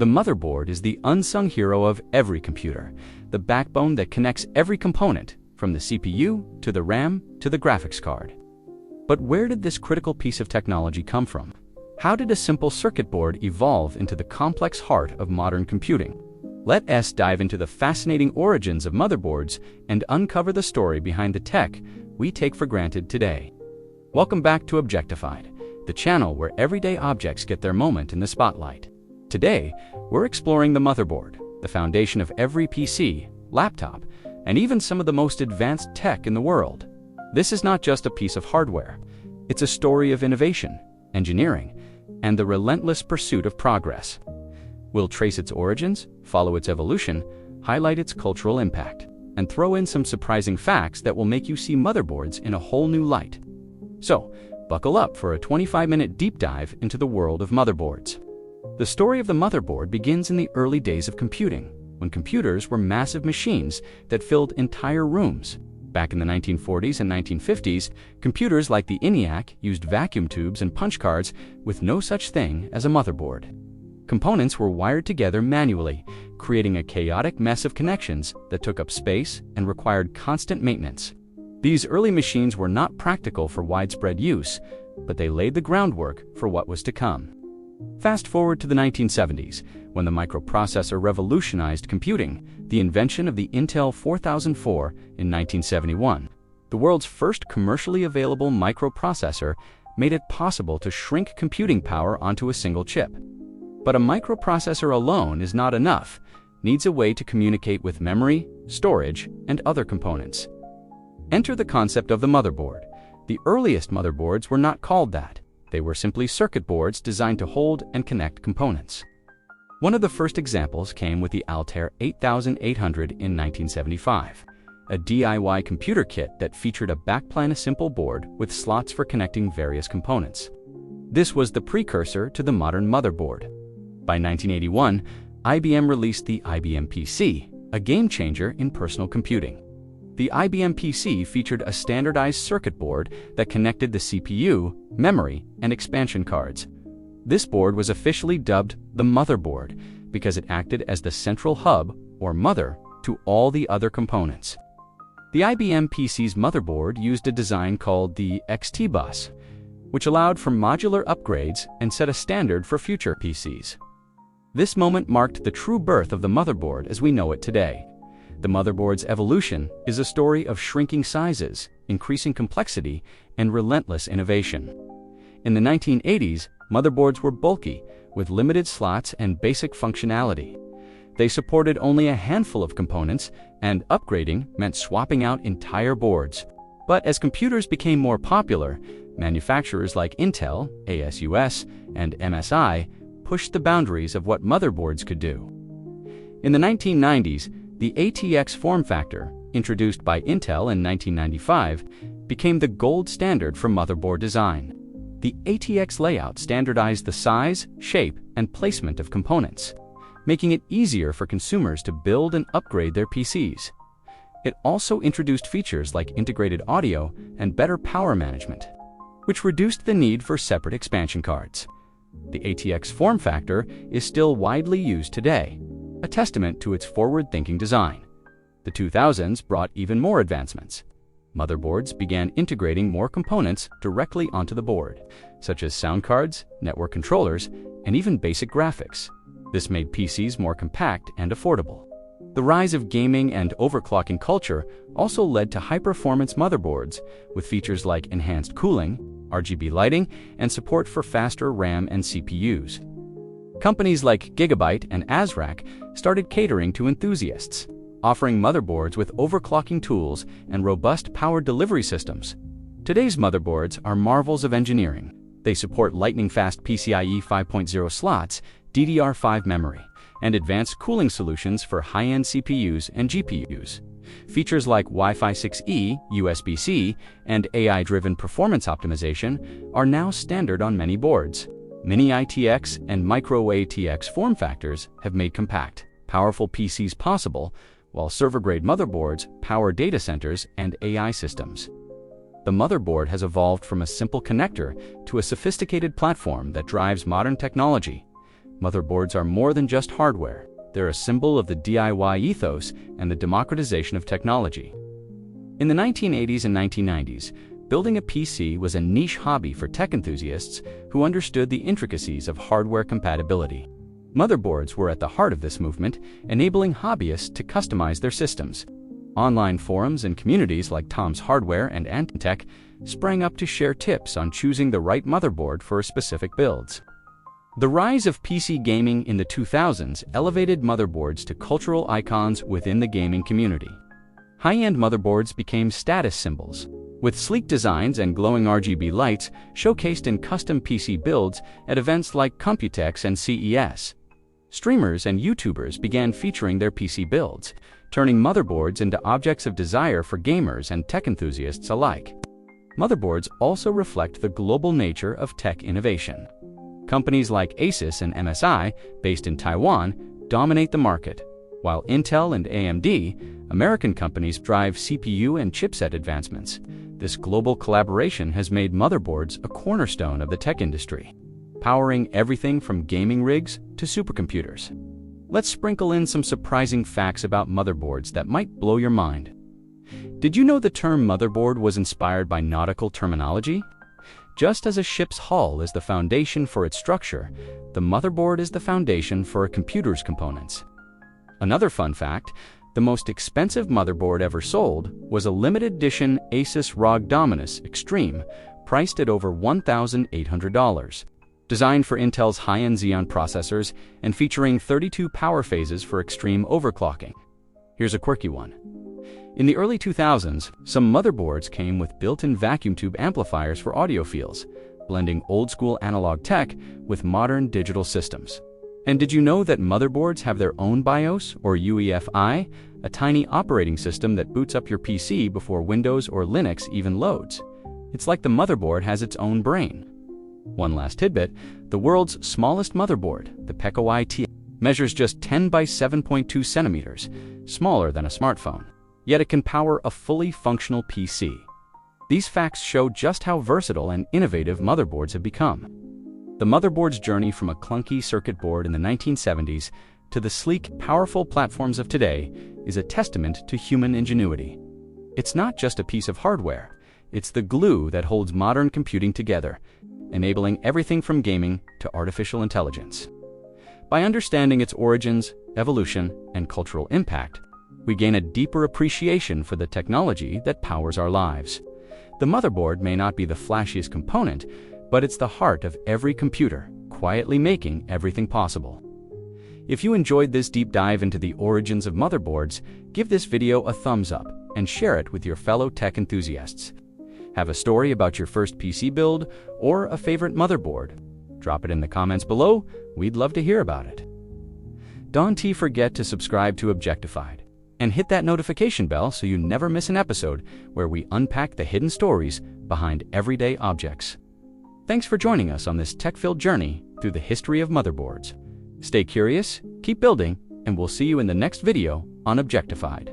The motherboard is the unsung hero of every computer, the backbone that connects every component, from the CPU to the RAM to the graphics card. But where did this critical piece of technology come from? How did a simple circuit board evolve into the complex heart of modern computing? Let us dive into the fascinating origins of motherboards and uncover the story behind the tech we take for granted today. Welcome back to Objectified, the channel where everyday objects get their moment in the spotlight. Today, we're exploring the motherboard, the foundation of every PC, laptop, and even some of the most advanced tech in the world. This is not just a piece of hardware. It's a story of innovation, engineering, and the relentless pursuit of progress. We'll trace its origins, follow its evolution, highlight its cultural impact, and throw in some surprising facts that will make you see motherboards in a whole new light. So, buckle up for a 25-minute deep dive into the world of motherboards. The story of the motherboard begins in the early days of computing, when computers were massive machines that filled entire rooms. Back in the 1940s and 1950s, computers like the ENIAC used vacuum tubes and punch cards with no such thing as a motherboard. Components were wired together manually, creating a chaotic mess of connections that took up space and required constant maintenance. These early machines were not practical for widespread use, but they laid the groundwork for what was to come. Fast forward to the 1970s, when the microprocessor revolutionized computing, the invention of the Intel 4004 in 1971. The world's first commercially available microprocessor made it possible to shrink computing power onto a single chip. But a microprocessor alone is not enough, needs a way to communicate with memory, storage, and other components. Enter the concept of the motherboard. The earliest motherboards were not called that. They were simply circuit boards designed to hold and connect components. One of the first examples came with the Altair 8800 in 1975, a DIY computer kit that featured a backplane-simple board with slots for connecting various components. This was the precursor to the modern motherboard. By 1981, IBM released the IBM PC, a game-changer in personal computing. The IBM PC featured a standardized circuit board that connected the CPU, memory, and expansion cards. This board was officially dubbed the motherboard because it acted as the central hub, or mother, to all the other components. The IBM PC's motherboard used a design called the XT bus, which allowed for modular upgrades and set a standard for future PCs. This moment marked the true birth of the motherboard as we know it today. The motherboard's evolution is a story of shrinking sizes, increasing complexity, and relentless innovation. In the 1980s, motherboards were bulky, with limited slots and basic functionality. They supported only a handful of components, and upgrading meant swapping out entire boards. But as computers became more popular, manufacturers like Intel, ASUS, and MSI pushed the boundaries of what motherboards could do. In the 1990s, the ATX form factor, introduced by Intel in 1995, became the gold standard for motherboard design. The ATX layout standardized the size, shape, and placement of components, making it easier for consumers to build and upgrade their PCs. It also introduced features like integrated audio and better power management, which reduced the need for separate expansion cards. The ATX form factor is still widely used today, a testament to its forward-thinking design. The 2000s brought even more advancements. Motherboards began integrating more components directly onto the board, such as sound cards, network controllers, and even basic graphics. This made PCs more compact and affordable. The rise of gaming and overclocking culture also led to high-performance motherboards with features like enhanced cooling, RGB lighting, and support for faster RAM and CPUs. Companies like Gigabyte and ASRock started catering to enthusiasts, offering motherboards with overclocking tools and robust power delivery systems. Today's motherboards are marvels of engineering. They support lightning-fast PCIe 5.0 slots, DDR5 memory, and advanced cooling solutions for high-end CPUs and GPUs. Features like Wi-Fi 6E, USB-C, and AI-driven performance optimization are now standard on many boards. Mini ITX and Micro ATX form factors have made compact, powerful PCs possible, while server-grade motherboards power data centers and AI systems. The motherboard has evolved from a simple connector to a sophisticated platform that drives modern technology. Motherboards are more than just hardware. They're a symbol of the DIY ethos and the democratization of technology. In the 1980s and 1990s, building a PC was a niche hobby for tech enthusiasts who understood the intricacies of hardware compatibility. Motherboards were at the heart of this movement, enabling hobbyists to customize their systems. Online forums and communities like Tom's Hardware and Antitech sprang up to share tips on choosing the right motherboard for specific builds. The rise of PC gaming in the 2000s elevated motherboards to cultural icons within the gaming community. High-end motherboards became status symbols, with sleek designs and glowing RGB lights showcased in custom PC builds at events like Computex and CES. Streamers and YouTubers began featuring their PC builds, turning motherboards into objects of desire for gamers and tech enthusiasts alike. Motherboards also reflect the global nature of tech innovation. Companies like Asus and MSI, based in Taiwan, dominate the market, while Intel and AMD, American companies, drive CPU and chipset advancements. This global collaboration has made motherboards a cornerstone of the tech industry, powering everything from gaming rigs to supercomputers. Let's sprinkle in some surprising facts about motherboards that might blow your mind. Did you know the term motherboard was inspired by nautical terminology? Just as a ship's hull is the foundation for its structure, the motherboard is the foundation for a computer's components. Another fun fact, the most expensive motherboard ever sold was a limited edition Asus ROG Dominus Extreme, priced at over $1,800. Designed for Intel's high-end Xeon processors and featuring 32 power phases for extreme overclocking. Here's a quirky one. In the early 2000s, some motherboards came with built-in vacuum tube amplifiers for audiophiles, blending old-school analog tech with modern digital systems. And did you know that motherboards have their own BIOS, or UEFI, a tiny operating system that boots up your PC before Windows or Linux even loads? It's like the motherboard has its own brain. One last tidbit, the world's smallest motherboard, the Poco F7, measures just 10 by 7.2 centimeters, smaller than a smartphone. Yet it can power a fully functional PC. These facts show just how versatile and innovative motherboards have become. The motherboard's journey from a clunky circuit board in the 1970s to the sleek, powerful platforms of today is a testament to human ingenuity. It's not just a piece of hardware, it's the glue that holds modern computing together, enabling everything from gaming to artificial intelligence. By understanding its origins, evolution, and cultural impact, we gain a deeper appreciation for the technology that powers our lives. The motherboard may not be the flashiest component, but it's the heart of every computer, quietly making everything possible. If you enjoyed this deep dive into the origins of motherboards, give this video a thumbs up and share it with your fellow tech enthusiasts. Have a story about your first PC build or a favorite motherboard? Drop it in the comments below. We'd love to hear about it. Don't forget to subscribe to Objectified and hit that notification bell so you never miss an episode where we unpack the hidden stories behind everyday objects. Thanks for joining us on this tech-filled journey through the history of motherboards. Stay curious, keep building, and we'll see you in the next video on Objectified.